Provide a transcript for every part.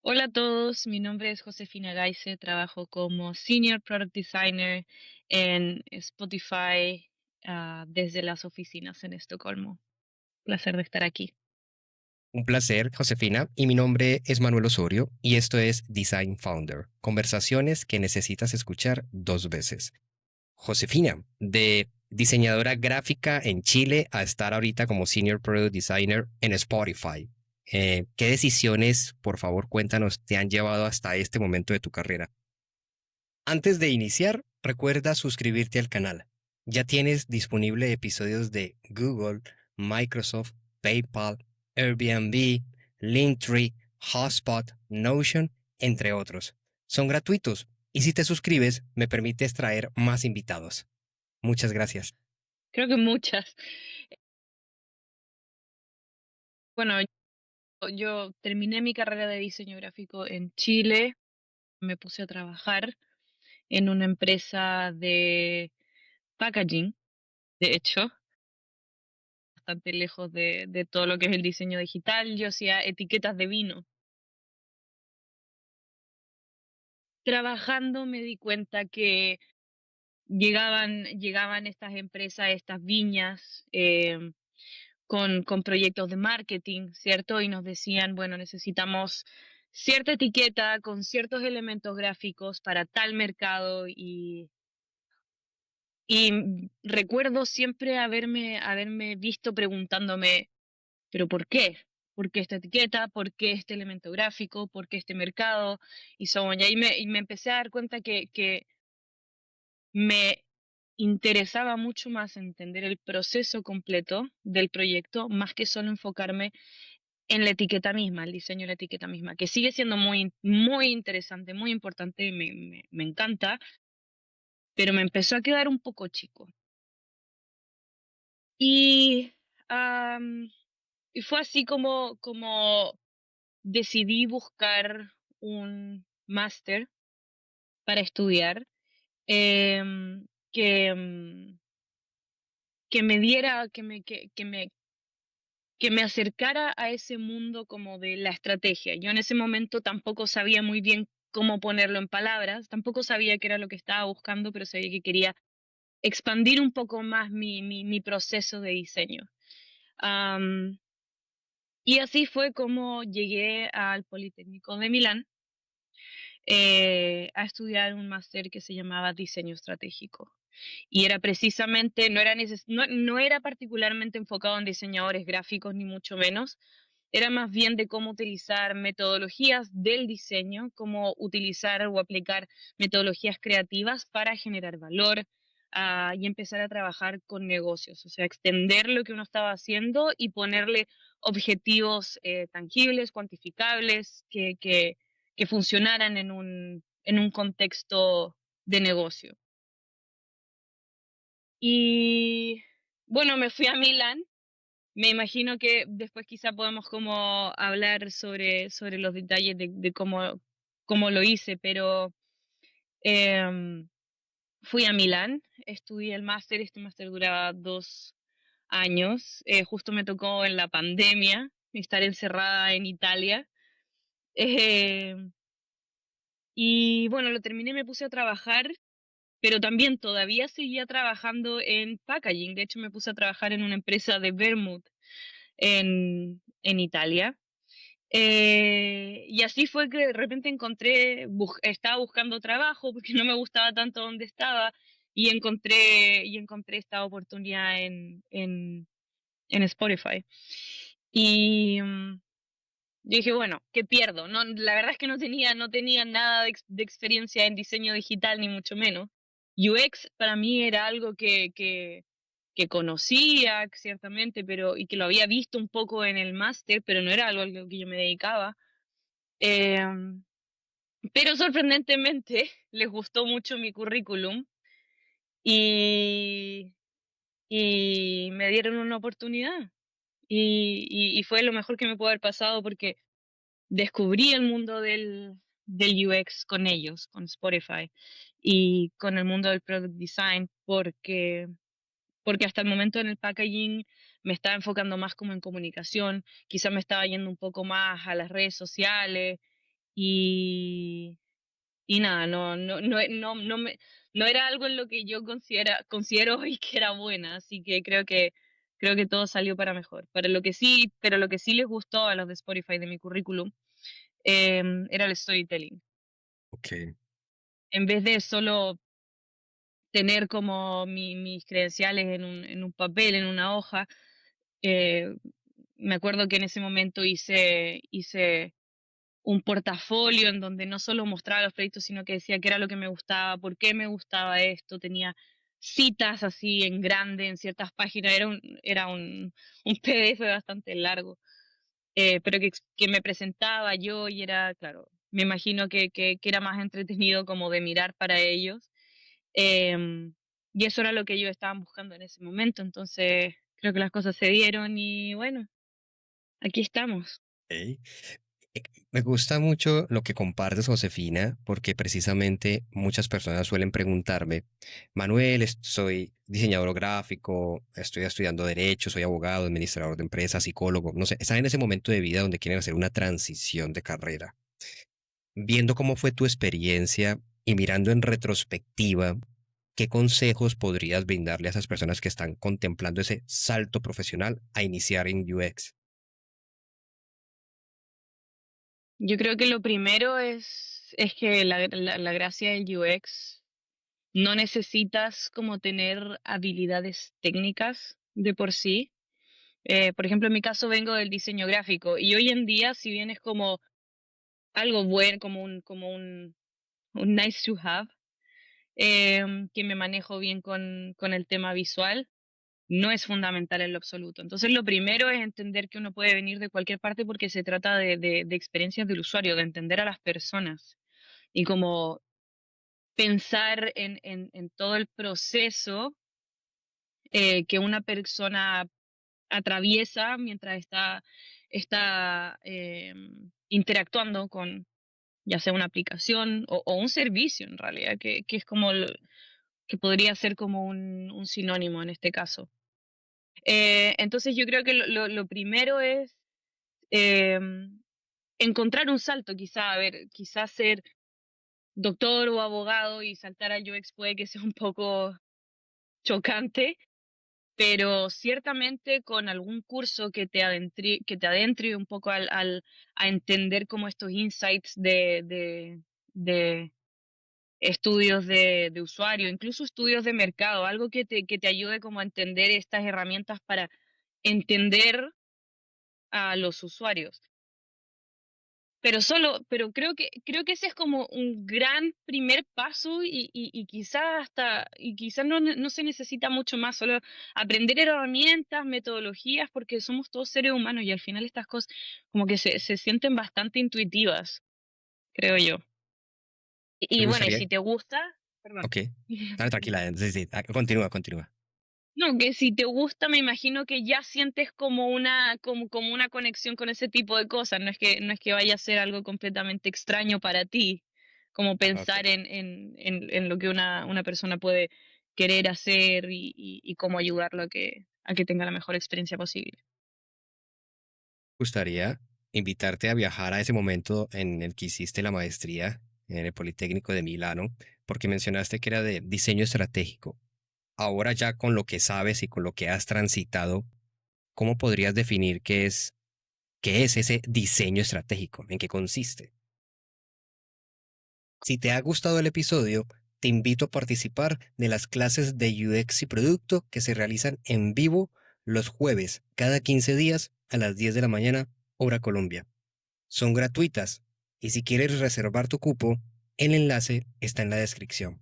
Hola a todos, mi nombre es Josefina Gaise, trabajo como Senior Product Designer en Spotify, desde las oficinas en Estocolmo. Placer de estar aquí. Un placer, Josefina, y mi nombre es Manuel Osorio y esto es Design Founder, conversaciones que necesitas escuchar dos veces. Josefina, de diseñadora gráfica en Chile a estar ahorita como Senior Product Designer en Spotify. ¿Qué decisiones, por favor, cuéntanos, te han llevado hasta este momento de tu carrera? Antes de iniciar, recuerda suscribirte al canal. Ya tienes disponible episodios de Google, Microsoft, PayPal, Airbnb, Linktree, Hotspot, Notion, entre otros. Son gratuitos y si te suscribes me permites traer más invitados. Muchas gracias. Creo que muchas. Bueno, yo terminé mi carrera de diseño gráfico en Chile, me puse a trabajar en una empresa de packaging, de hecho, bastante lejos de todo lo que es el diseño digital. Yo hacía etiquetas de vino. Trabajando me di cuenta que llegaban estas empresas, estas viñas, con proyectos de marketing, ¿cierto? Y nos decían, bueno, necesitamos cierta etiqueta con ciertos elementos gráficos para tal mercado y recuerdo siempre haberme visto preguntándome, ¿pero por qué? ¿Por qué esta etiqueta? ¿Por qué este elemento gráfico? ¿Por qué este mercado? Y ahí me empecé a dar cuenta que me interesaba mucho más entender el proceso completo del proyecto, más que solo enfocarme en la etiqueta misma, el diseño de la etiqueta misma, que sigue siendo muy interesante, muy importante, me encanta, pero me empezó a quedar un poco chico. Y, am, y fue así como decidí buscar un máster para estudiar, em, que, que me diera, que me acercara a ese mundo como de la estrategia. Yo en ese momento tampoco sabía muy bien cómo ponerlo en palabras, tampoco sabía qué era lo que estaba buscando, pero sabía que quería expandir un poco más mi proceso de diseño. Am, y así fue como llegué al Politécnico de Milán, a estudiar un máster que se llamaba Diseño Estratégico. Y era precisamente, no era particularmente enfocado en diseñadores gráficos, ni mucho menos. Era más bien de cómo utilizar metodologías del diseño, cómo utilizar o aplicar metodologías creativas para generar valor, y empezar a trabajar con negocios, o sea, extender lo que uno estaba haciendo y ponerle objetivos tangibles, cuantificables, que funcionaran en un contexto de negocio. Y bueno, me fui a Milán. Me imagino que después quizá podemos como hablar sobre los detalles de cómo lo hice, pero em, fui a Milán, estudié el máster, este máster duraba 2 años, justo me tocó en la pandemia estar encerrada en Italia. em, y bueno, lo terminé, me puse a trabajar, pero también todavía seguía trabajando en packaging. De hecho, me puse a trabajar en una empresa de vermouth en Italia. Y así fue que de repente estaba buscando trabajo porque no me gustaba tanto donde estaba y encontré esta oportunidad en Spotify. Y yo dije, bueno, ¿qué pierdo? No, la verdad es que no tenía nada de experiencia en diseño digital, ni mucho menos. UX para mí era algo que conocía, ciertamente, y que lo había visto un poco en el máster, pero no era algo a lo que yo me dedicaba. Em, pero sorprendentemente les gustó mucho mi currículum y, y me dieron una oportunidad. Y fue lo mejor que me pudo haber pasado porque descubrí el mundo del UX con ellos, con Spotify, y con el mundo del product design, porque hasta el momento en el packaging me estaba enfocando más como en comunicación, quizá me estaba yendo un poco más a las redes sociales, y, y nada, no era algo en lo que yo considero hoy que era buena, así que creo que todo salió para mejor. Pero lo que sí les gustó a los de Spotify de mi currículum era el storytelling. Ok. En vez de solo tener como mis credenciales en un papel, en una hoja, eh, me acuerdo que en ese momento hice un portafolio en donde no solo mostraba los proyectos, sino que decía qué era lo que me gustaba, por qué me gustaba esto, tenía citas así en grande en ciertas páginas, un PDF bastante largo, pero que me presentaba yo y era, claro, me imagino que era más entretenido como de mirar para ellos. em, y eso era lo que ellos estaban buscando en ese momento, entonces creo que las cosas se dieron y bueno, aquí estamos. Ok. Eh, Me gusta mucho lo que compartes, Josefina, porque precisamente muchas personas suelen preguntarme, Manuel, soy diseñador gráfico, estoy estudiando derecho, soy abogado, administrador de empresas, psicólogo, no sé, están en ese momento de vida donde quieren hacer una transición de carrera. Viendo cómo fue tu experiencia y mirando en retrospectiva, ¿qué consejos podrías brindarle a esas personas que están contemplando ese salto profesional a iniciar en UX? Yo creo que lo primero es que la gracia del UX no necesitas como tener habilidades técnicas de por sí. Por ejemplo, en mi caso vengo del diseño gráfico y hoy en día, si bien es como algo bueno, un nice to have, que me manejo bien con el tema visual, no es fundamental en lo absoluto. Entonces, lo primero es entender que uno puede venir de cualquier parte porque se trata de experiencias del usuario, de entender a las personas y como pensar en todo el proceso que una persona atraviesa mientras está interactuando con ya sea una aplicación o un servicio en realidad, que es como que podría ser como un sinónimo en este caso. Entonces yo creo que lo primero es eh, encontrar un salto, quizá, a ver, quizás ser doctor o abogado y saltar al UX puede que sea un poco chocante, pero ciertamente con algún curso que te adentre un poco a entender como estos insights de estudios de usuario, incluso estudios de mercado, algo que te ayude como a entender estas herramientas para entender a los usuarios. Pero creo que ese es como un gran primer paso y quizás y quizás no se necesita mucho más, solo aprender herramientas, metodologías, porque somos todos seres humanos y al final estas cosas como que se sienten bastante intuitivas, creo yo. Me Y bueno, y gustaría, si te gusta, perdón. ok, dale, tranquila, sí, sí, continúa, continúa. No, que si te gusta, me imagino que ya sientes como como una conexión con ese tipo de cosas. No es que vaya a ser algo completamente extraño para ti, como Ok. pensar en lo que una persona puede querer hacer y cómo ayudarlo a que tenga la mejor experiencia posible. Gustaría invitarte a viajar a ese momento en el que hiciste la maestría en el Politécnico de Milano, porque mencionaste que era de diseño estratégico. Ahora ya con lo que sabes y con lo que has transitado, ¿cómo podrías definir qué es ese diseño estratégico? ¿En qué consiste? Si te ha gustado el episodio, te invito a participar de las clases de UX y producto que se realizan en vivo los jueves cada 15 días a las 10 de la mañana, hora Colombia. Son gratuitas y si quieres reservar tu cupo, el enlace está en la descripción.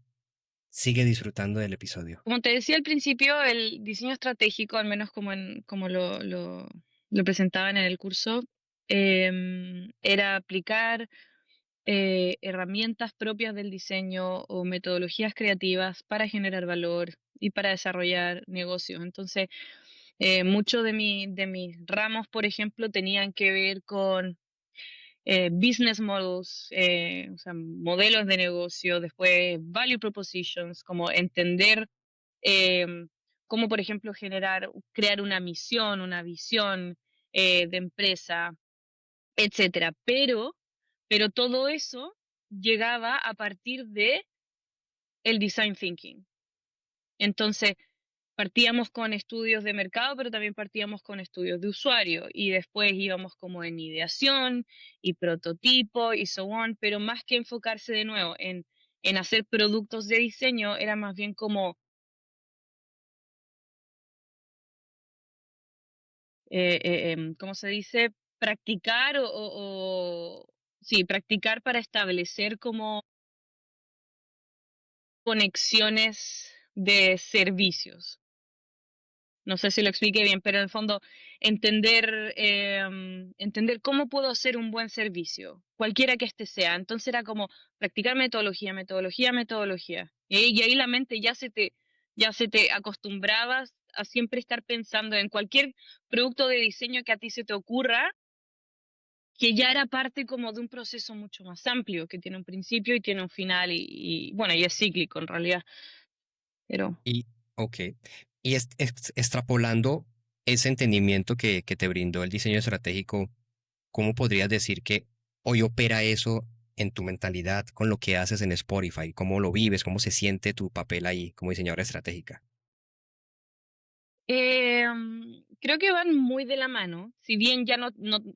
Sigue disfrutando del episodio. Como te decía al principio, el diseño estratégico, al menos como lo presentaban en el curso, era aplicar herramientas propias del diseño o metodologías creativas para generar valor y para desarrollar negocios. Entonces, muchos de mis ramos, por ejemplo, tenían que ver con business models, o sea, modelos de negocio, después value propositions, como entender cómo, por ejemplo, crear una misión, una visión de empresa, etcétera. Pero Pero todo eso llegaba a partir de el design thinking. Entonces, partíamos con estudios de mercado, pero también partíamos con estudios de usuario y después íbamos como en ideación y prototipo y so on, pero más que enfocarse de nuevo en hacer productos de diseño, era más bien como, ¿cómo se dice? Practicar sí, practicar para establecer como conexiones de servicios. No sé si lo expliqué bien, pero en el fondo entender cómo puedo hacer un buen servicio, cualquiera que este sea. Entonces era como practicar metodología, metodología, metodología. Y ahí la mente ya se te acostumbrabas a siempre estar pensando en cualquier producto de diseño que a ti se te ocurra, que ya era parte como de un proceso mucho más amplio, que tiene un principio y tiene un final bueno, y es cíclico en realidad, pero... Y, ok. Y extrapolando ese entendimiento que te brindó el diseño estratégico, ¿cómo podrías decir que hoy opera eso en tu mentalidad con lo que haces en Spotify? ¿Cómo lo vives? ¿Cómo se siente tu papel ahí como diseñadora estratégica? Creo que van muy de la mano. Si bien ya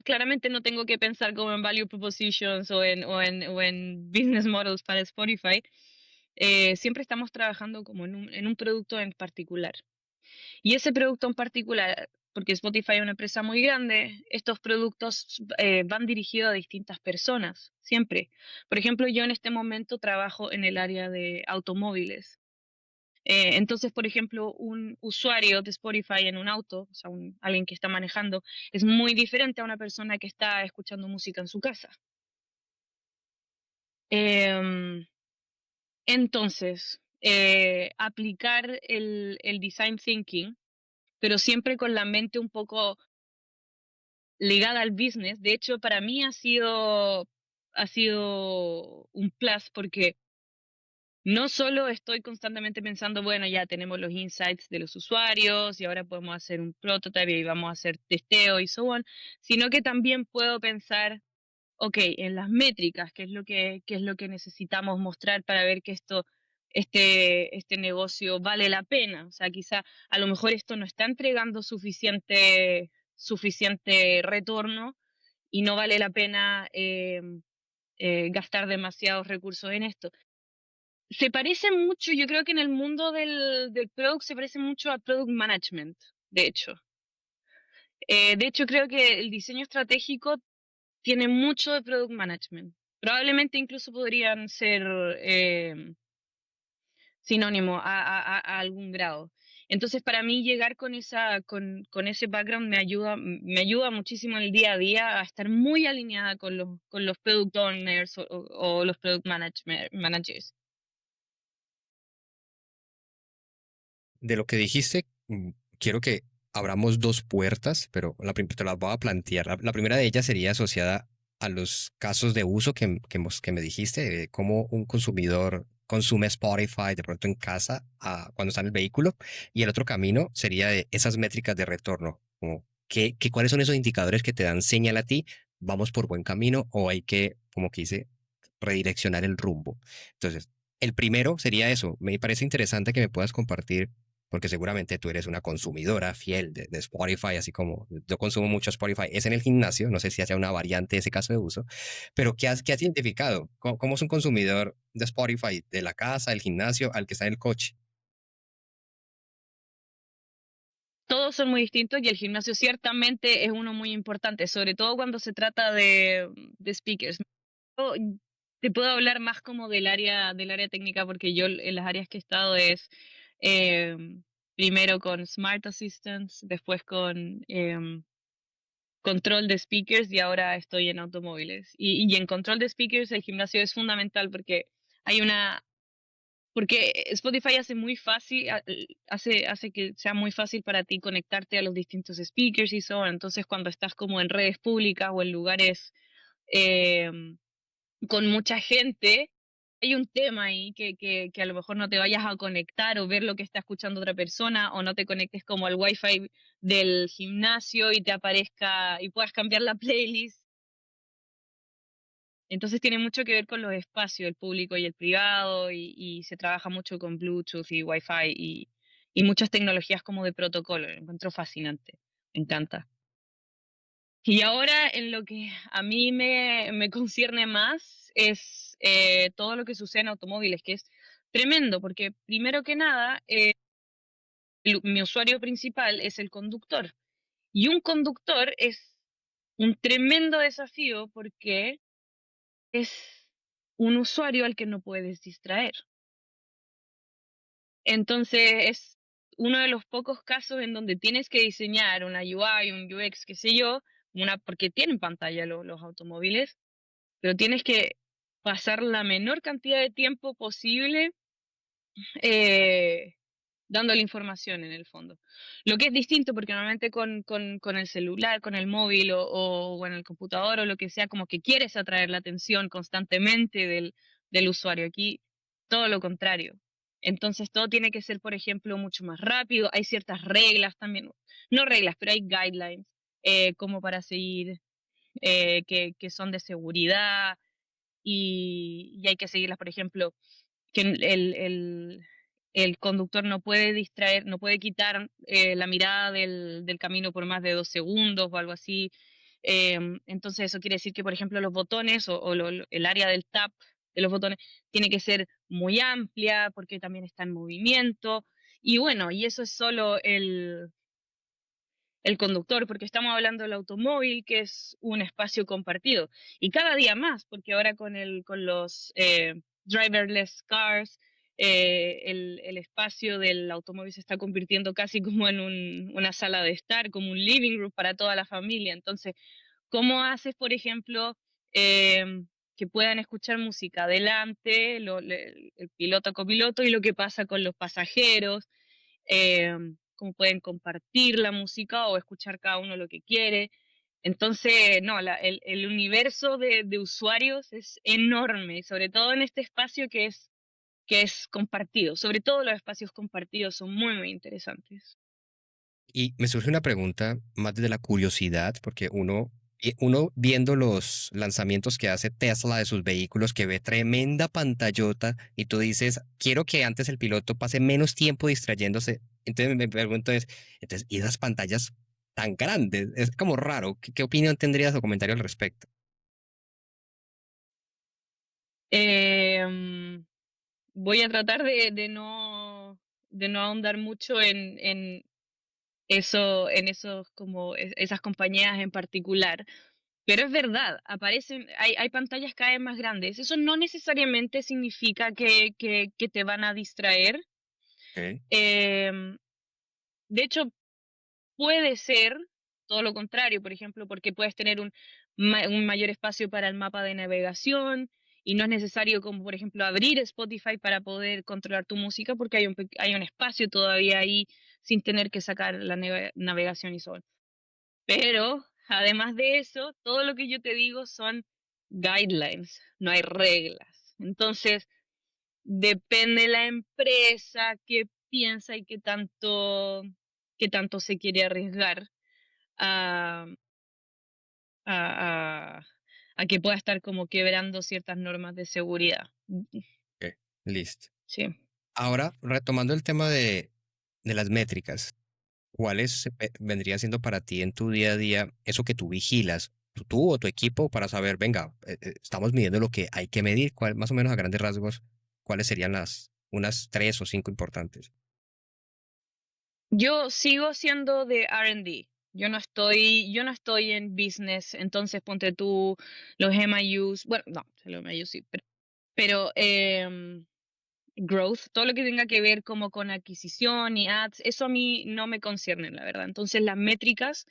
claramente no tengo que pensar como en value propositions o en business models para Spotify, siempre estamos trabajando como en un producto en particular. Y ese producto en particular, porque Spotify es una empresa muy grande, estos productos van dirigidos a distintas personas, siempre. Por ejemplo, yo en este momento trabajo en el área de automóviles. Entonces, por ejemplo, un usuario de Spotify en un auto, o sea, alguien que está manejando, es muy diferente a una persona que está escuchando música en su casa. Em, entonces, aplicar el design thinking, pero siempre con la mente un poco ligada al business. De hecho, para mí ha sido un plus porque no solo estoy constantemente pensando, bueno, ya tenemos los insights de los usuarios y ahora podemos hacer un prototype y vamos a hacer testeo y so on, sino que también puedo pensar, ok, en las métricas, qué es lo que necesitamos mostrar para ver que este negocio vale la pena. O sea, quizá a lo mejor esto no está entregando suficiente retorno y no vale la pena gastar demasiados recursos en esto. Se parece mucho, yo creo que en el mundo del product se parece mucho al product management, de hecho. De hecho, creo que el diseño estratégico tiene mucho de product management. Probablemente incluso podrían ser sinónimo a algún grado. Entonces, para mí llegar con ese background me ayuda muchísimo en el día a día a estar muy alineada con los product owners o los managers. De lo que dijiste, quiero que abramos dos puertas, pero te las voy a plantear. La primera de ellas sería asociada a los casos de uso que me dijiste, de cómo un consumidor consume Spotify de pronto en casa cuando está en el vehículo. Y el otro camino sería de esas métricas de retorno, como cuáles son esos indicadores que te dan señal a ti, vamos por buen camino o hay que, como que dice, redireccionar el rumbo. Entonces, el primero sería eso. Me parece interesante que me puedas compartir porque seguramente tú eres una consumidora fiel de Spotify, así como yo consumo mucho Spotify, es en el gimnasio, no sé si haya una variante de ese caso de uso, pero qué has identificado? ¿Cómo es un consumidor de Spotify de la casa, del gimnasio, al que está en el coche? Todos son muy distintos y el gimnasio ciertamente es uno muy importante, sobre todo cuando se trata de speakers. Yo te puedo hablar más como del área técnica porque yo en las áreas que he estado es eh, primero con Smart Assistants, después con control de speakers y ahora estoy en automóviles. Y en control de speakers el gimnasio es fundamental porque hay porque Spotify hace muy fácil, hace que sea muy fácil para ti conectarte a los distintos speakers y so on. Entonces, cuando estás como en redes públicas o en lugares eh, con mucha gente, hay un tema ahí que a lo mejor no te vayas a conectar o ver lo que está escuchando otra persona o no te conectes como al wifi del gimnasio y te aparezca y puedas cambiar la playlist. Entonces tiene mucho que ver con los espacios, el público y el privado, y se trabaja mucho con Bluetooth y Wi-Fi y muchas tecnologías como de protocolo. Lo encuentro fascinante, me encanta. Y ahora en lo que a mí me concierne más es todo lo que sucede en automóviles, que es tremendo, porque primero que nada, mi usuario principal es el conductor. Y un conductor es un tremendo desafío porque es un usuario al que no puedes distraer. Entonces es uno de los pocos casos en donde tienes que diseñar una UI, un UX, qué sé yo, porque tienen pantalla los automóviles, pero tienes que pasar la menor cantidad de tiempo posible eh, dándole información en el fondo. Lo que es distinto, porque normalmente con el celular, con el móvil o en el computador o lo que sea, como que quieres atraer la atención constantemente del usuario. Aquí todo lo contrario. Entonces todo tiene que ser, por ejemplo, mucho más rápido. Hay ciertas reglas también, no reglas, pero hay guidelines como para seguir, que son de seguridad y hay que seguirlas, por ejemplo, que el conductor no puede distraer, no puede quitar la mirada del camino por más de 2 segundos o algo así. Entonces eso quiere decir que, por ejemplo, los botones el área del tap de los botones tiene que ser muy amplia porque también está en movimiento. Y bueno, y eso es solo el conductor, porque estamos hablando del automóvil, que es un espacio compartido. Y cada día más, porque ahora con los driverless cars, el espacio del automóvil se está convirtiendo casi como en una sala de estar, como un living room para toda la familia. Entonces, ¿cómo haces, por ejemplo, que puedan escuchar música adelante, el piloto copiloto, y lo que pasa con los pasajeros? Cómo pueden compartir la música o escuchar cada uno lo que quiere. Entonces, no, el universo de usuarios es enorme, sobre todo en este espacio que es compartido. Sobre todo los espacios compartidos son muy, muy interesantes. Y me surge una pregunta más desde la curiosidad, porque uno viendo los lanzamientos que hace Tesla de sus vehículos, que ve tremenda pantallota, y tú dices, quiero que antes el piloto pase menos tiempo distrayéndose. Entonces me pregunto entonces, ¿y esas pantallas tan grandes? Es como raro. ¿Qué opinión tendrías o comentario al respecto? Eh, Voy a tratar de no ahondar mucho en eso, en esos como esas compañías en particular. Pero es verdad, hay pantallas cada vez más grandes. Eso no necesariamente significa que te van a distraer. Ok. Em, de hecho, puede ser todo lo contrario, por ejemplo, porque puedes tener un mayor espacio para el mapa de navegación y no es necesario, como por ejemplo, abrir Spotify para poder controlar tu música porque hay un espacio todavía ahí sin tener que sacar la navegación y sol. Pero, además de eso, todo lo que yo te digo son guidelines, no hay reglas. Entonces, depende de la empresa, qué piensa y qué tanto se quiere arriesgar a, a, a- a que pueda estar como quebrando ciertas normas de seguridad. Ok, listo. Sí. Ahora, retomando el tema de las métricas. ¿Cuáles vendrían siendo para ti en tu día a día eso que tú vigilas, tú o tu equipo, para saber, venga, estamos midiendo lo que hay que medir, más o menos a grandes rasgos, cuáles serían las unas 3 o 5 importantes? Yo sigo siendo de R&D. Yo no estoy en business, entonces ponte tú los MIUs, bueno, no, los MIUs sí, pero growth, todo lo que tenga que ver como con adquisición y ads, eso a mí no me concierne, la verdad. Entonces las métricas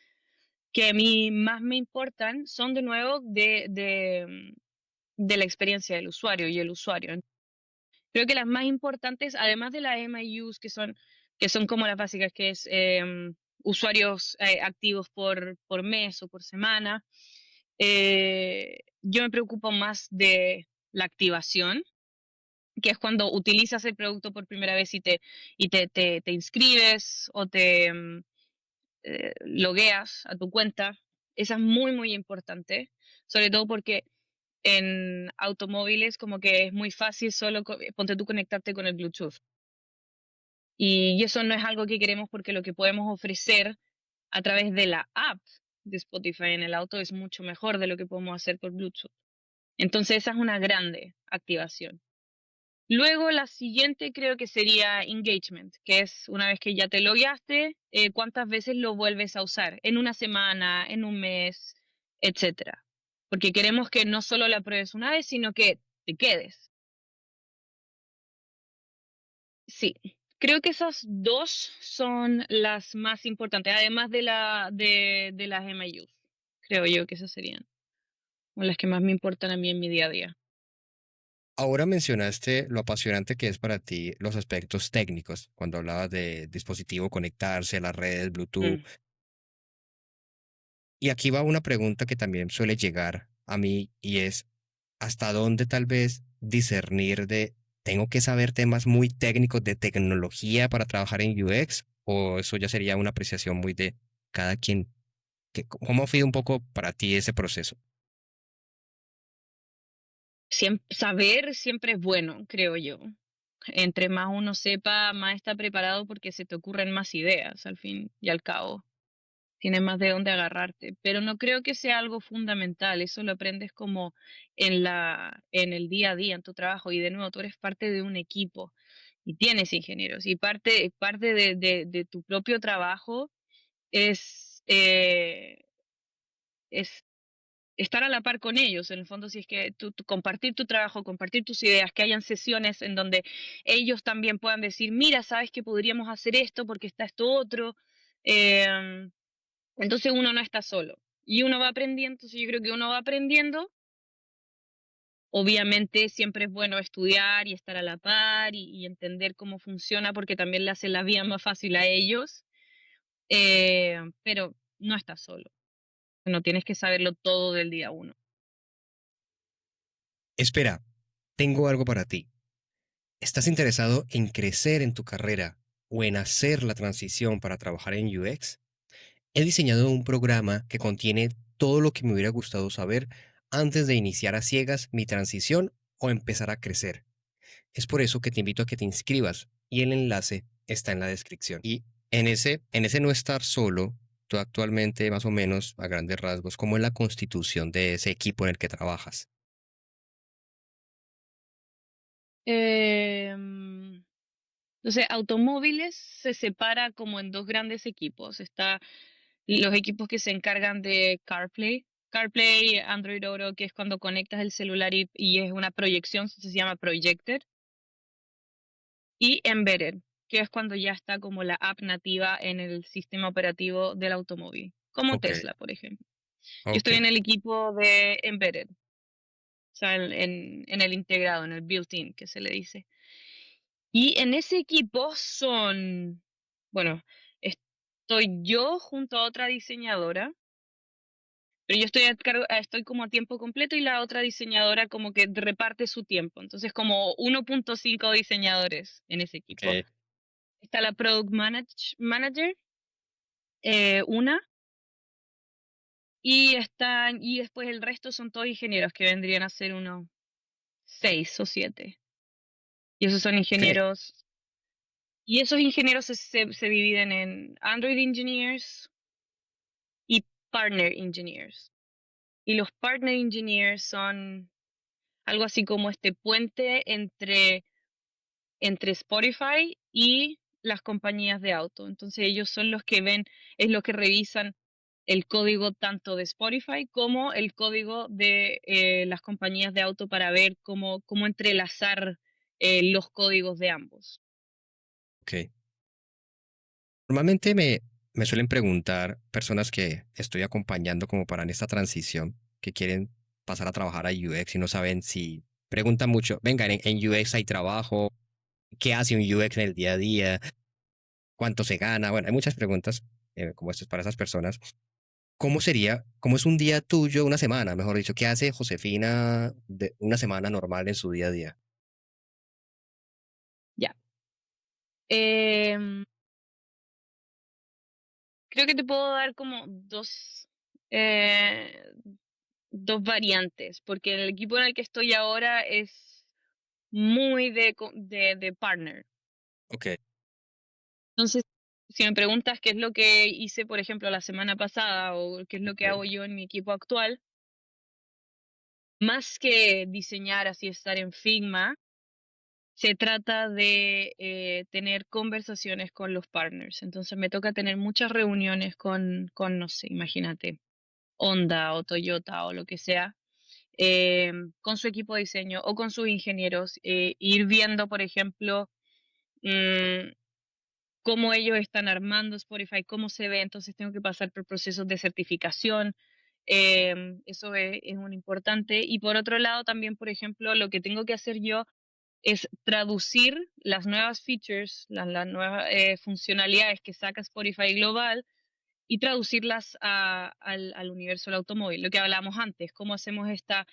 que a mí más me importan son de nuevo de la experiencia del usuario y el usuario. Creo que las más importantes, además de las MIUs, que son como las básicas, que es usuarios activos por mes o por semana, yo me preocupo más de la activación, que es cuando utilizas el producto por primera vez y te inscribes o te logueas a tu cuenta. Esa es muy, muy importante, sobre todo porque en automóviles como que es muy fácil solo, ponte tú conectarte con el Bluetooth. Y eso no es algo que queremos porque lo que podemos ofrecer a través de la app de Spotify en el auto es mucho mejor de lo que podemos hacer por Bluetooth. Entonces esa es una grande activación. Luego la siguiente creo que sería engagement, que es una vez que ya te logueaste, cuántas veces lo vuelves a usar, en una semana, en un mes, etcétera. Porque queremos que no solo la pruebes una vez, sino que te quedes. Sí, creo que esas dos son las más importantes, además de las MIUs. Creo yo que esas serían o las que más me importan a mí en mi día a día. Ahora mencionaste lo apasionante que es para ti los aspectos técnicos, cuando hablabas de dispositivo conectarse a las redes, Bluetooth. Mm. Y aquí va una pregunta que también suele llegar a mí y es, ¿hasta dónde tal vez discernir de, tengo que saber temas muy técnicos de tecnología para trabajar en UX? ¿O eso ya sería una apreciación muy de cada quien? ¿Cómo ha sido un poco para ti ese proceso? Saber siempre es bueno, creo yo. Entre más uno sepa, más está preparado porque se te ocurren más ideas al fin y al cabo. Tienes más de dónde agarrarte, pero no creo que sea algo fundamental, eso lo aprendes como en el día a día, en tu trabajo, y de nuevo, tú eres parte de un equipo y tienes ingenieros, y parte de tu propio trabajo es, es estar a la par con ellos, en el fondo, si es que compartir tu trabajo, compartir tus ideas, que hayan sesiones en donde ellos también puedan decir, mira, sabes que podríamos hacer esto porque está esto otro. em, entonces uno no está solo y uno va aprendiendo, entonces yo creo que uno va aprendiendo. Obviamente siempre es bueno estudiar y estar a la par y entender cómo funciona porque también le hace la vida más fácil a ellos, pero no estás solo, no tienes que saberlo todo del día uno. Espera, tengo algo para ti. ¿Estás interesado en crecer en tu carrera o en hacer la transición para trabajar en UX? He diseñado un programa que contiene todo lo que me hubiera gustado saber antes de iniciar a ciegas mi transición o empezar a crecer. Es por eso que te invito a que te inscribas y el enlace está en la descripción. Y en ese no estar solo, tú actualmente más o menos a grandes rasgos, ¿cómo es la constitución de ese equipo en el que trabajas? Em, entonces, automóviles se separa como en dos grandes equipos. Está los equipos que se encargan de CarPlay, Android Auto, que es cuando conectas el celular y es una proyección, se llama Projected, y Embedded, que es cuando ya está como la app nativa en el sistema operativo del automóvil, como Ok, Tesla, por ejemplo. Yo ok. estoy en el equipo de Embedded, o sea, en el integrado, en el built-in, que se le dice. Y en ese equipo bueno, estoy yo junto a otra diseñadora, pero yo estoy estoy como a tiempo completo y la otra diseñadora como que reparte su tiempo. Entonces como 1.5 diseñadores en ese equipo. Ok. Está la Manager, una, y después el resto son todos ingenieros que vendrían a ser unos 6 o 7. Y esos son Ok. ingenieros. Y esos ingenieros se dividen en Android Engineers y Partner Engineers. Y los Partner Engineers son algo así como este puente entre Spotify y las compañías de auto. Entonces ellos son los que ven, es los que revisan el código tanto de Spotify como el código de las compañías de auto para ver cómo entrelazar los códigos de ambos. Ok. Normalmente me suelen preguntar personas que estoy acompañando como para en esta transición, que quieren pasar a trabajar a UX y no saben si preguntan mucho, venga, en UX hay trabajo, ¿qué hace un UX en el día a día? ¿Cuánto se gana? Bueno, hay muchas preguntas como estas para esas personas. ¿Cómo es un día tuyo, una semana, mejor dicho? ¿Qué hace Josefina de una semana normal en su día a día? Ya. Em, Creo que te puedo dar como dos, eh, dos variantes, porque el equipo en el que estoy ahora es muy de partner. Ok, Entonces, si me preguntas qué es lo que hice, por ejemplo, la semana pasada o qué es lo que ok, hago yo en mi equipo actual, más que diseñar así, estar en Figma, se trata de tener conversaciones con los partners. Entonces me toca tener muchas reuniones no sé, imagínate, Honda o Toyota o lo que sea, con su equipo de diseño o con sus ingenieros, ir viendo, por ejemplo, mm, cómo ellos están armando Spotify, cómo se ve, entonces tengo que pasar por procesos de certificación. Eso es un importante. Y por otro lado, también, por ejemplo, lo que tengo que hacer yo es traducir las nuevas features, las nuevas funcionalidades que saca Spotify Global y traducirlas al universo del automóvil. Lo que hablábamos antes, cómo hacemos esta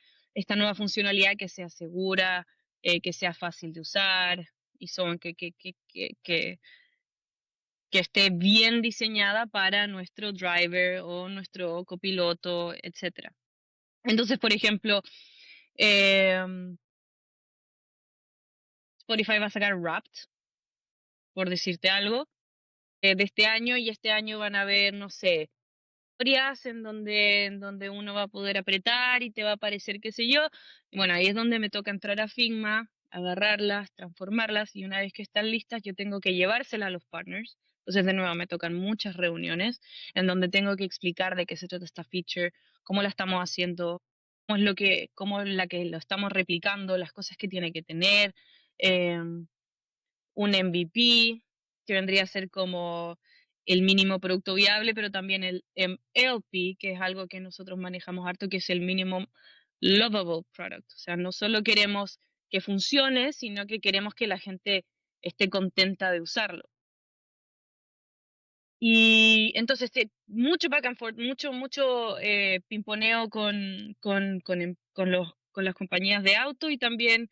nueva funcionalidad que sea segura, que sea fácil de usar y que esté bien diseñada para nuestro driver o nuestro copiloto, etcétera. Entonces, por ejemplo, em, Spotify va a sacar Wrapped, por decirte algo, de este año y este año van a haber, no sé, historias en donde uno va a poder apretar y te va a aparecer qué sé yo. Bueno, ahí es donde me toca entrar a Figma, agarrarlas, transformarlas y una vez que están listas yo tengo que llevárselas a los partners. Entonces de nuevo me tocan muchas reuniones en donde tengo que explicar de qué se trata esta feature, cómo la estamos haciendo, cómo es la que lo estamos replicando, las cosas que tiene que tener. em, un MVP, que vendría a ser como el mínimo producto viable, pero también el MLP, que es algo que nosotros manejamos harto, que es el Minimum Lovable Product. O sea, no solo queremos que funcione, sino que queremos que la gente esté contenta de usarlo. Y entonces, mucho back and forth, mucho pimponeo con las compañías de auto y también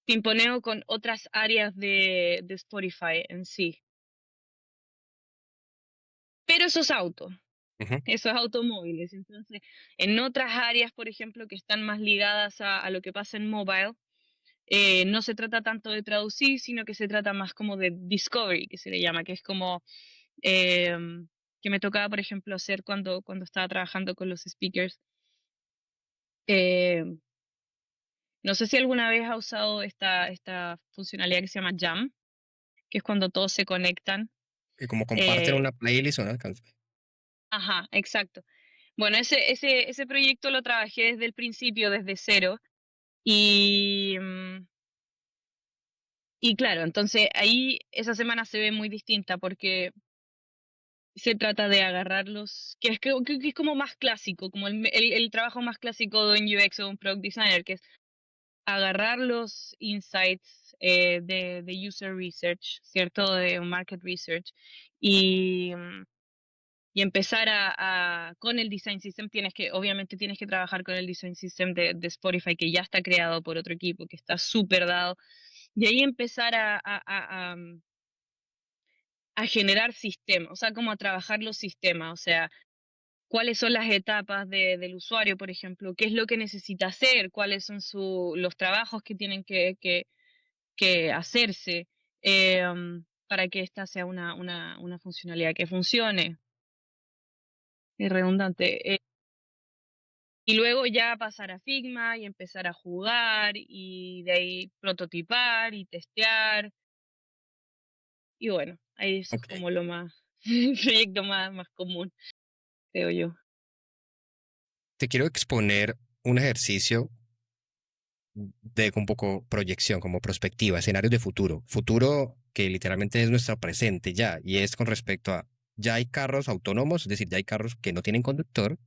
pimponeo con otras áreas de Spotify en sí. Pero esos autos, ujú, esos automóviles. Entonces, en otras áreas, por ejemplo, que están más ligadas a lo que pasa en mobile, no se trata tanto de traducir, sino que se trata más como de discovery, que se le llama, que es como que me tocaba, por ejemplo, hacer cuando estaba trabajando con los speakers. Eh, no sé si alguna vez ha usado esta funcionalidad que se llama Jam, que es cuando todos se conectan. y como comparten Eh, una playlist o una canción. ajá, exacto. Bueno, ese proyecto lo trabajé desde el principio, desde cero. Y, y claro, entonces ahí esa semana se ve muy distinta porque se trata de agarrarlos, que es como más clásico, como el trabajo más clásico de un UX o un Product Designer, que es agarrar los insights de User Research, ¿cierto? De Market Research. Y, y empezar con el design system obviamente tienes que trabajar con el design system de Spotify que ya está creado por otro equipo, que está súper dado, y ahí empezar a generar sistemas, o sea, como a trabajar los sistemas, o sea, cuáles son las etapas del usuario, por ejemplo, qué es lo que necesita hacer, cuáles son los trabajos que tienen que hacerse para que esta sea una funcionalidad que funcione. Es redundante. Y luego ya pasar a Figma y empezar a jugar y de ahí prototipar y testear. Y bueno, ahí eso es Ok. como lo más, el proyecto más común, creo yo. Te quiero exponer un ejercicio de un poco proyección, como perspectiva, escenarios de futuro. Futuro que literalmente es nuestro presente ya, y es con respecto a, ya hay carros autónomos, es decir, ya hay carros que no tienen conductor,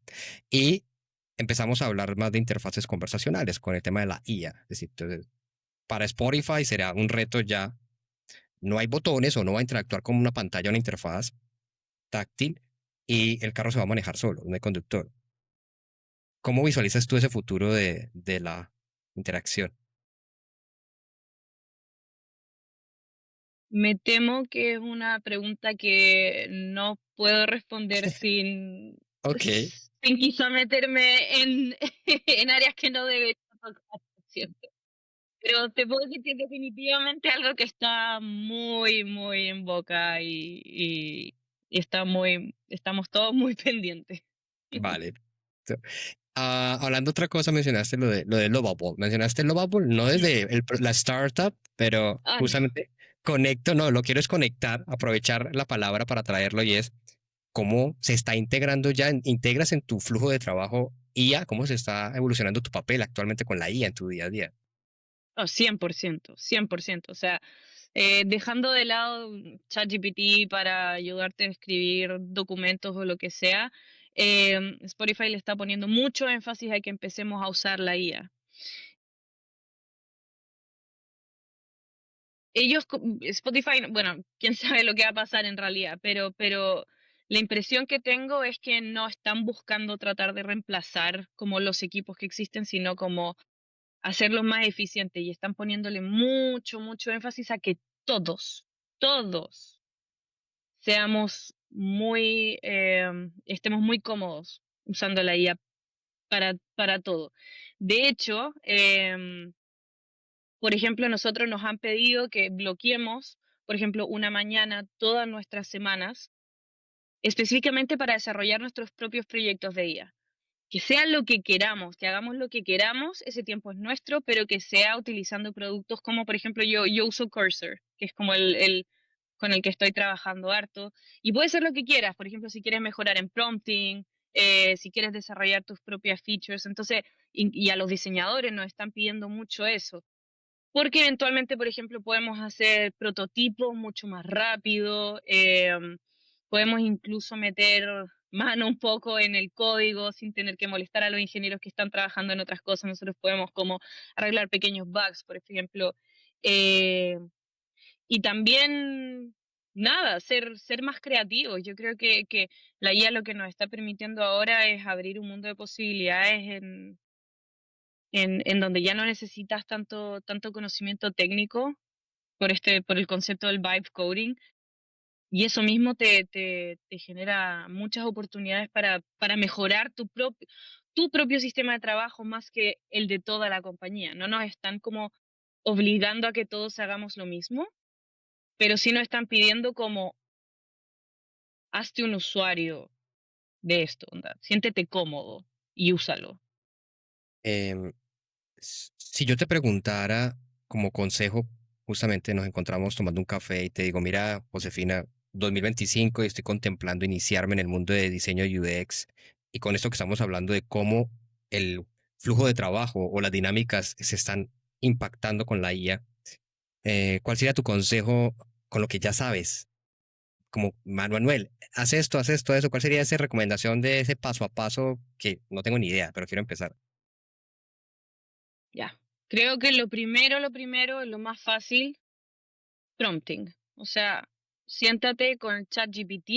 y empezamos a hablar más de interfaces conversacionales con el tema de la IA. Es decir, entonces, para Spotify será un reto ya, no hay botones o no va a interactuar con una pantalla o una interfaz táctil, y el carro se va a manejar solo, no hay conductor. ¿Cómo visualizas tú ese futuro de la interacción? Me temo que es una pregunta que no puedo responder sin, Ok, sin quizá meterme en, en áreas que no debería tocar, ¿cierto? Pero te puedo decir que es definitivamente algo que está muy, muy en boca y está muy, estamos todos muy pendientes. Vale. Hablando otra cosa, mencionaste lo de Lovable. Mencionaste Lovable no desde la startup, pero Ah, no. justamente conecto, no, lo quiero es conectar, aprovechar la palabra para traerlo y es cómo se está integrando ya, integras en tu flujo de trabajo IA, cómo se está evolucionando tu papel actualmente con la IA en tu día a día. Oh, 100%, 100%. O sea, dejando de lado ChatGPT para ayudarte a escribir documentos o lo que sea, Spotify le está poniendo mucho énfasis a que empecemos a usar la IA. Spotify, bueno, quién sabe lo que va a pasar en realidad, pero la impresión que tengo es que no están buscando tratar de reemplazar como los equipos que existen, sino como hacerlos más eficientes y están poniéndole mucho, mucho énfasis a que todos seamos muy, estemos muy cómodos usando la IA para todo. De hecho, por ejemplo, nosotros nos han pedido que bloqueemos, por ejemplo, una mañana todas nuestras semanas, específicamente para desarrollar nuestros propios proyectos de IA. Que sea lo que queramos, que hagamos lo que queramos, ese tiempo es nuestro, pero que sea utilizando productos como, por ejemplo, yo uso Cursor, que es como el con el que estoy trabajando harto. Y puede ser lo que quieras, por ejemplo, si quieres mejorar en prompting, si quieres desarrollar tus propias features. Entonces, y a los diseñadores nos están pidiendo mucho eso. Porque eventualmente, por ejemplo, podemos hacer prototipos mucho más rápido, podemos incluso meter mano un poco en el código sin tener que molestar a los ingenieros que están trabajando en otras cosas. Nosotros podemos como arreglar pequeños bugs, por ejemplo. eh, y también, nada, ser más creativos. Yo creo que la IA lo que nos está permitiendo ahora es abrir un mundo de posibilidades en donde ya no necesitas tanto conocimiento técnico por el concepto del vibe coding, y eso mismo te genera muchas oportunidades para mejorar tu propio sistema de trabajo más que el de toda la compañía. No nos están como obligando a que todos hagamos lo mismo, pero sí nos están pidiendo como hazte un usuario de esto, onda, siéntete cómodo y úsalo. Em, si yo te preguntara como consejo, justamente nos encontramos tomando un café y te digo, mira, Josefina, 2025 y estoy contemplando iniciarme en el mundo de diseño UX y con esto que estamos hablando de cómo el flujo de trabajo o las dinámicas se están impactando con la IA, ¿cuál sería tu consejo con lo que ya sabes? Como Manuel, haz esto, eso. ¿Cuál sería esa recomendación de ese paso a paso que no tengo ni idea, pero quiero empezar? Ya. Creo que lo primero, lo más fácil, prompting. O sea, siéntate con ChatGPT,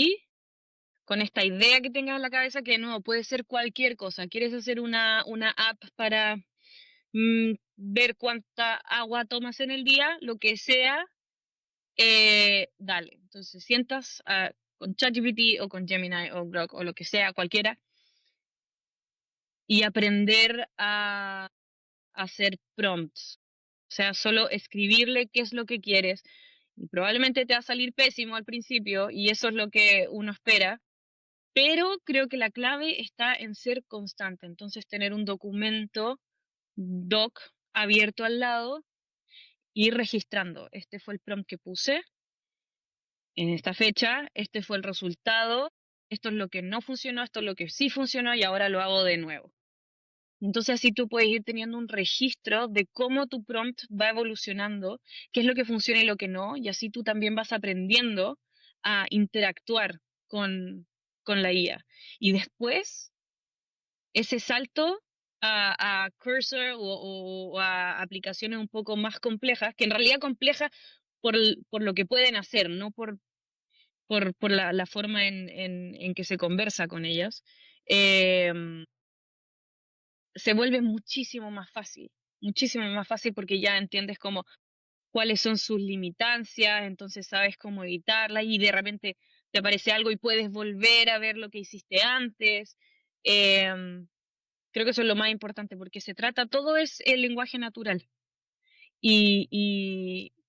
con esta idea que tengas en la cabeza, que no, puede ser cualquier cosa. ¿Quieres hacer una app para ver cuánta agua tomas en el día? Lo que sea, dale. Entonces, sientas con ChatGPT o con Gemini o Grok o lo que sea, cualquiera, y aprender a hacer prompts. O sea, solo escribirle qué es lo que quieres. Y probablemente te va a salir pésimo al principio, y eso es lo que uno espera, pero creo que la clave está en ser constante. Entonces, tener un documento doc abierto al lado y ir registrando. Este fue el prompt que puse en esta fecha, este fue el resultado, esto es lo que no funcionó, esto es lo que sí funcionó y ahora lo hago de nuevo. Entonces así tú puedes ir teniendo un registro de cómo tu prompt va evolucionando, qué es lo que funciona y lo que no, y así tú también vas aprendiendo a interactuar con la IA. Y después, ese salto a Cursor o a aplicaciones un poco más complejas, que en realidad complejas por lo que pueden hacer, no por la forma en que se conversa con ellas. em, Se vuelve muchísimo más fácil porque ya entiendes como cuáles son sus limitancias, entonces sabes cómo evitarlas y de repente te aparece algo y puedes volver a ver lo que hiciste antes. Em, Creo que eso es lo más importante, porque se trata, todo es el lenguaje natural.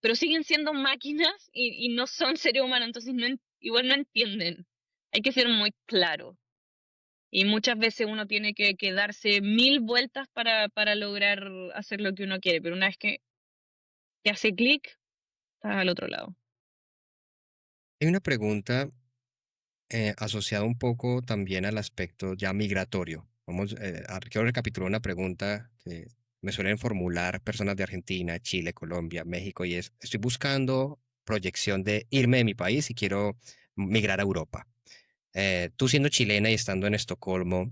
Pero siguen siendo máquinas y no son seres humanos, entonces igual no entienden. Hay que ser muy claro. Y muchas veces uno tiene que darse mil vueltas para lograr hacer lo que uno quiere, pero una vez que hace clic, estás al otro lado. Hay una pregunta asociada un poco también al aspecto ya migratorio. Quiero recapitular una pregunta que me suelen formular personas de Argentina, Chile, Colombia, México, y es, estoy buscando proyección de irme de mi país y quiero migrar a Europa. Tú siendo chilena y estando en Estocolmo,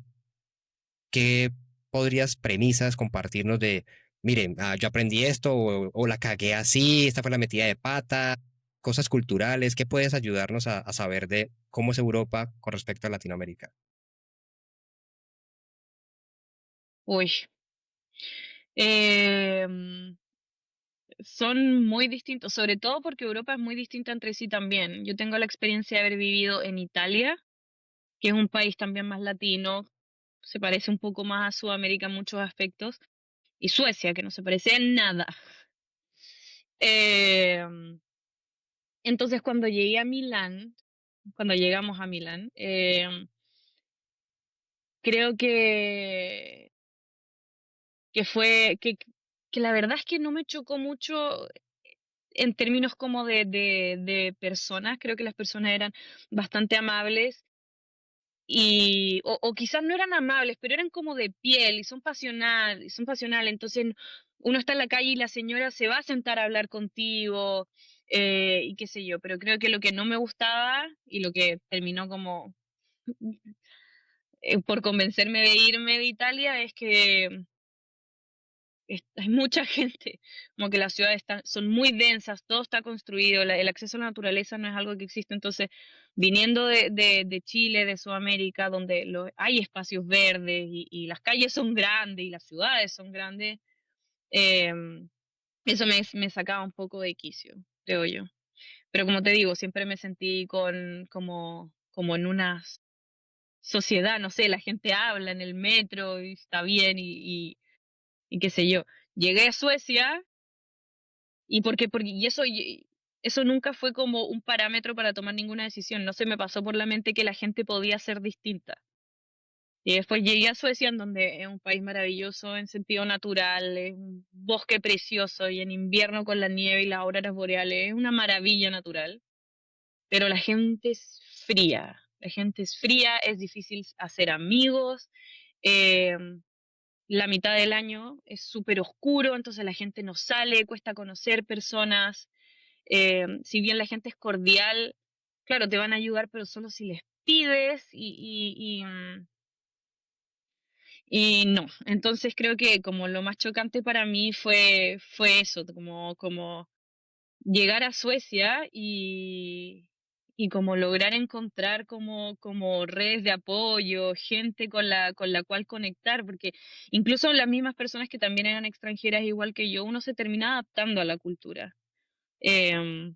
¿qué podrías premisas compartirnos de, miren, yo aprendí esto o la cagué así, esta fue la metida de pata, cosas culturales? ¿Qué puedes ayudarnos a saber de cómo es Europa con respecto a Latinoamérica? Uy. Em, Son muy distintos, sobre todo porque Europa es muy distinta entre sí también. Yo tengo la experiencia de haber vivido en Italia, que es un país también más latino, se parece un poco más a Sudamérica en muchos aspectos, y Suecia, que no se parece en nada. Em, entonces, cuando llegamos a Milán, creo que fue, que la verdad es que no me chocó mucho en términos como de personas. Creo que las personas eran bastante amables o quizás no eran amables, pero eran como de piel y son pasionales. Entonces uno está en la calle y la señora se va a sentar a hablar contigo y qué sé yo, pero creo que lo que no me gustaba y lo que terminó como por convencerme de irme de Italia es que hay mucha gente, como que las ciudades son muy densas, todo está construido, el acceso a la naturaleza no es algo que existe, entonces viniendo de Chile, de Sudamérica, donde hay espacios verdes y las calles son grandes y las ciudades son grandes, eh, eso me sacaba un poco de quicio, creo yo. Pero como te digo, siempre me sentí como en una sociedad, no sé, la gente habla en el metro y está bien y qué sé yo. Llegué a Suecia. Eso nunca fue como un parámetro para tomar ninguna decisión. No se me pasó por la mente que la gente podía ser distinta. Y después llegué a Suecia, en donde es un país maravilloso en sentido natural, es un bosque precioso y en invierno con la nieve y las auroras boreales, es una maravilla natural. Pero la gente es fría. La gente es fría, es difícil hacer amigos. eh, la mitad del año es súper oscuro, entonces la gente no sale, cuesta conocer personas. Si bien la gente es cordial, claro, te van a ayudar, pero solo si les pides y no. Entonces creo que como lo más chocante para mí fue eso, como llegar a Suecia y como lograr encontrar como redes de apoyo, gente con la cual conectar, porque incluso las mismas personas que también eran extranjeras igual que yo, uno se termina adaptando a la cultura. Em,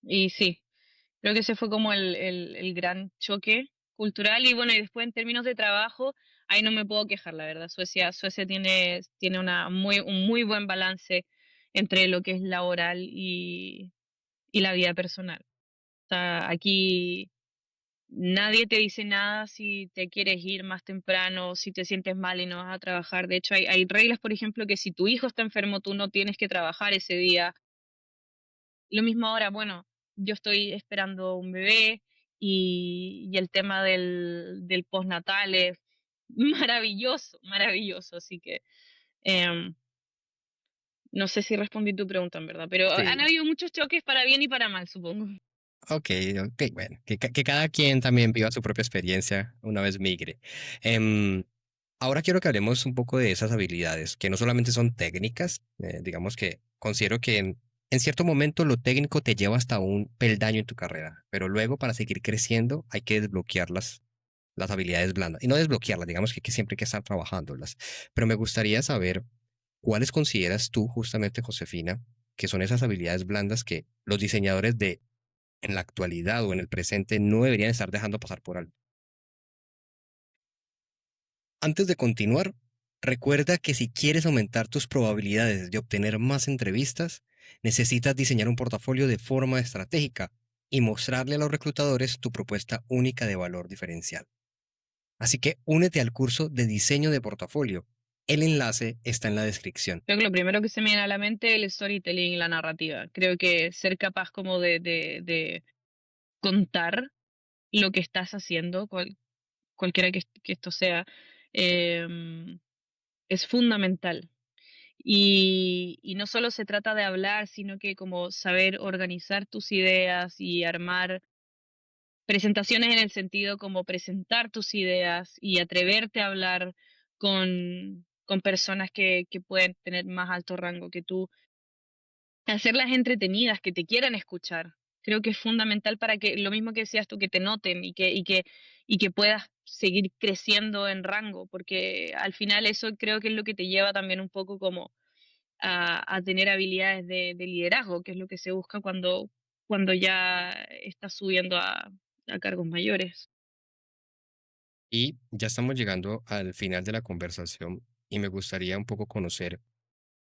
y sí. Creo que ese fue como el gran choque cultural y bueno, y después en términos de trabajo, ahí no me puedo quejar, la verdad. Suecia tiene un muy buen balance entre lo que es laboral y la vida personal. O sea, aquí nadie te dice nada si te quieres ir más temprano, si te sientes mal y no vas a trabajar. De hecho, hay reglas, por ejemplo, que si tu hijo está enfermo, tú no tienes que trabajar ese día. Lo mismo ahora, bueno, yo estoy esperando un bebé y el tema del postnatal es maravilloso, maravilloso. Así que em, no sé si respondí tu pregunta en verdad, pero han Sí, habido muchos choques para bien y para mal, supongo. ok, ok, bueno, que cada quien también viva su propia experiencia una vez migre. Em, Ahora quiero que hablemos un poco de esas habilidades, que no solamente son técnicas, digamos que considero que en cierto momento lo técnico te lleva hasta un peldaño en tu carrera, pero luego para seguir creciendo hay que desbloquear las habilidades blandas. Y no desbloquearlas, digamos que siempre hay que estar trabajándolas. Pero me gustaría saber cuáles consideras tú, justamente, Josefina, que son esas habilidades blandas que los diseñadores de en la actualidad o en el presente no deberían estar dejando pasar por alto. Antes de continuar, recuerda que si quieres aumentar tus probabilidades de obtener más entrevistas, necesitas diseñar un portafolio de forma estratégica y mostrarle a los reclutadores tu propuesta única de valor diferencial. Así que únete al curso de diseño de portafolio. El enlace está en la descripción. Creo que lo primero que se me viene a la mente es el storytelling y la narrativa. Creo que ser capaz como de contar lo que estás haciendo, cualquiera que esto sea, em, es fundamental. Y no solo se trata de hablar, sino que como saber organizar tus ideas y armar presentaciones en el sentido como presentar tus ideas y atreverte a hablar con personas que pueden tener más alto rango que tú, hacerlas entretenidas, que te quieran escuchar. Creo que es fundamental para que, lo mismo que decías tú, que te noten y que puedas seguir creciendo en rango, porque al final eso creo que es lo que te lleva también un poco como a tener habilidades de liderazgo, que es lo que se busca cuando ya estás subiendo a cargos mayores. Y ya estamos llegando al final de la conversación y me gustaría un poco conocer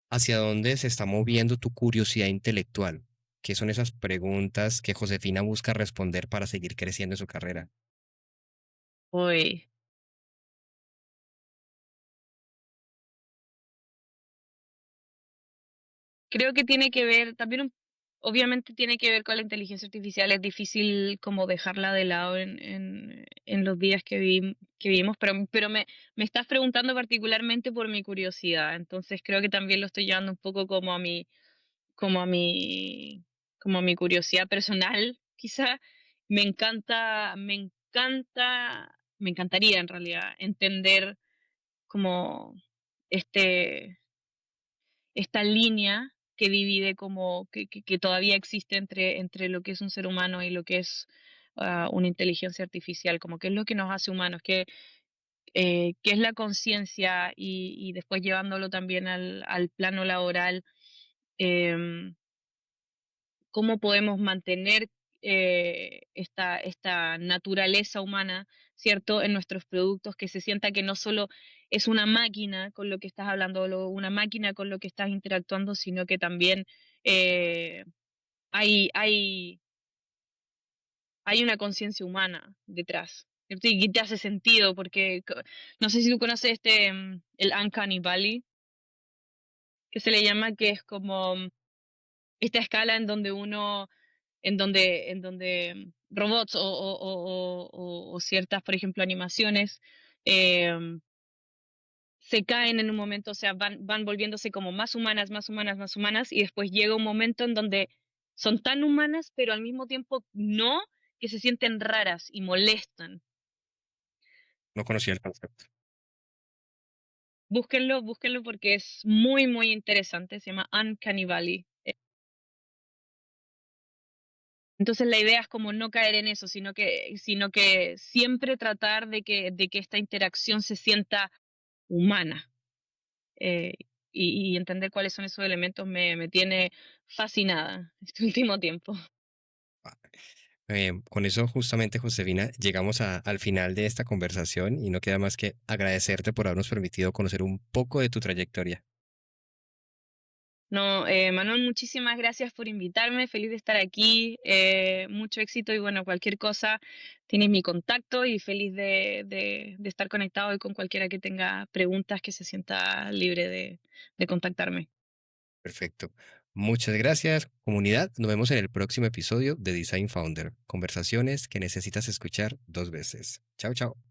hacia dónde se está moviendo tu curiosidad intelectual. ¿Qué son esas preguntas que Josefina busca responder para seguir creciendo en su carrera? Hoy creo que tiene que ver, también obviamente tiene que ver con la inteligencia artificial. Es difícil como dejarla de lado en los días que vivimos, pero me estás preguntando particularmente por mi curiosidad. Entonces creo que también lo estoy llevando un poco como a mi, como a mi curiosidad personal, quizá. Me encantaría en realidad entender como este, esta línea que divide como que todavía existe entre lo que es un ser humano y lo que es una inteligencia artificial, como qué es lo que nos hace humanos, qué es la conciencia y después llevándolo también al plano laboral, em, cómo podemos mantener esta naturaleza humana, ¿cierto?, en nuestros productos, que se sienta que no solo es una máquina con lo que estás hablando, una máquina con lo que estás interactuando, sino que también eh, hay, hay, hay una conciencia humana detrás. ¿Cierto? Y que te hace sentido, porque no sé si tú conoces el Uncanny Valley, que se le llama, que es como esta escala en donde robots o ciertas, por ejemplo, animaciones se caen en un momento, o sea, van volviéndose como más humanas, más humanas, más humanas, y después llega un momento en donde son tan humanas, pero al mismo tiempo no, que se sienten raras y molestan. No conocía el concepto. Búsquenlo, búsquenlo porque es muy, muy interesante. Se llama Uncanny Valley. Entonces la idea es como no caer en eso, sino que siempre tratar de que esta interacción se sienta humana. eh, y entender cuáles son esos elementos me tiene fascinada este último tiempo. Con eso, justamente, Josefina, llegamos al final de esta conversación y no queda más que agradecerte por habernos permitido conocer un poco de tu trayectoria. No, Manuel, muchísimas gracias por invitarme, feliz de estar aquí, mucho éxito y bueno, cualquier cosa, tienes mi contacto y feliz de estar conectado y con cualquiera que tenga preguntas que se sienta libre de contactarme. Perfecto. Muchas gracias, comunidad. Nos vemos en el próximo episodio de Design Founder, conversaciones que necesitas escuchar dos veces. Chao, chao.